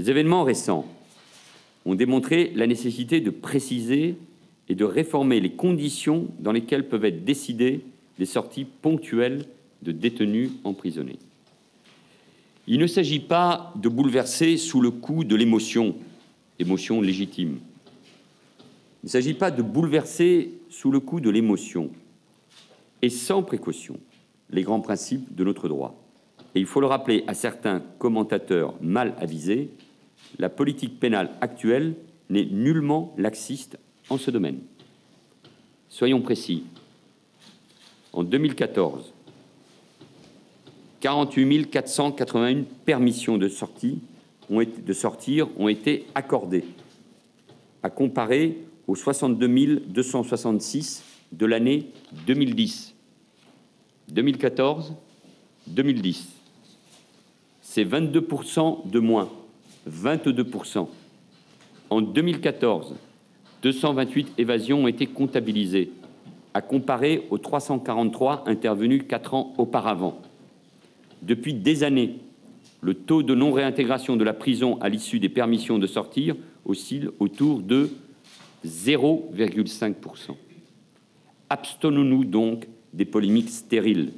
Les événements récents ont démontré la nécessité de préciser et de réformer les conditions dans lesquelles peuvent être décidées les sorties ponctuelles de détenus emprisonnés. Il ne s'agit pas de bouleverser sous le coup de l'émotion, émotion légitime. Il ne s'agit pas de bouleverser sous le coup de l'émotion et sans précaution les grands principes de notre droit. Et il faut le rappeler à certains commentateurs mal avisés, la politique pénale actuelle n'est nullement laxiste en ce domaine. Soyons précis. En 2014, 48 481 permissions de sortir ont été accordées, à comparer aux 62 266 de l'année 2010. 2014, 2010, c'est 22% de moins, 22%. En 2014, 228 évasions ont été comptabilisées, à comparer aux 343 intervenues 4 ans auparavant. Depuis des années, le taux de non-réintégration de la prison à l'issue des permissions de sortir oscille autour de 0,5%. Abstenons-nous donc des polémiques stériles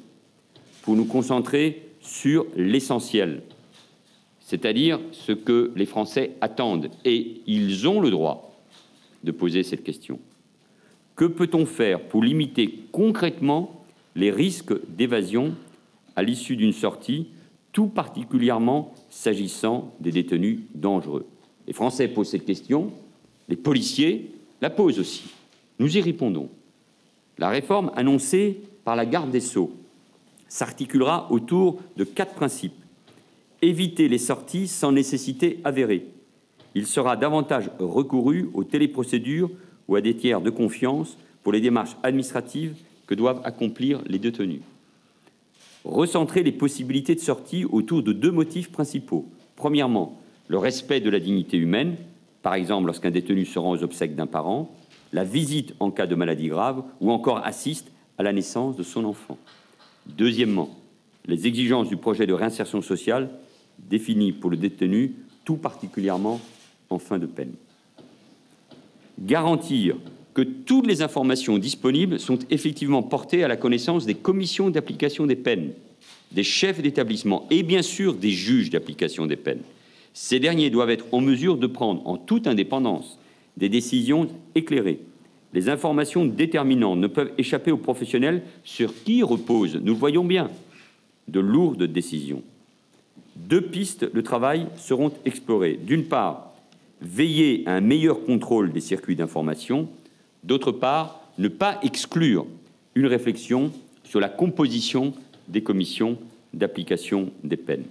pour nous concentrer sur l'essentiel, c'est-à-dire ce que les Français attendent, et ils ont le droit de poser cette question. Que peut-on faire pour limiter concrètement les risques d'évasion à l'issue d'une sortie, tout particulièrement s'agissant des détenus dangereux? Les Français posent cette question, les policiers la posent aussi. Nous y répondons. La réforme annoncée par la garde des Sceaux s'articulera autour de 4 principes. Éviter les sorties sans nécessité avérée. Il sera davantage recouru aux téléprocédures ou à des tiers de confiance pour les démarches administratives que doivent accomplir les détenus. Recentrer les possibilités de sortie autour de 2 motifs principaux. Premièrement, le respect de la dignité humaine, par exemple lorsqu'un détenu se rend aux obsèques d'un parent, la visite en cas de maladie grave ou encore assiste à la naissance de son enfant. Deuxièmement, les exigences du projet de réinsertion sociale définies pour le détenu, tout particulièrement en fin de peine. Garantir que toutes les informations disponibles sont effectivement portées à la connaissance des commissions d'application des peines, des chefs d'établissement et bien sûr des juges d'application des peines. Ces derniers doivent être en mesure de prendre en toute indépendance des décisions éclairées. Les informations déterminantes ne peuvent échapper aux professionnels sur qui reposent, nous le voyons bien, de lourdes décisions. 2 pistes de travail seront explorées. D'une part, veiller à un meilleur contrôle des circuits d'information. D'autre part, ne pas exclure une réflexion sur la composition des commissions d'application des peines.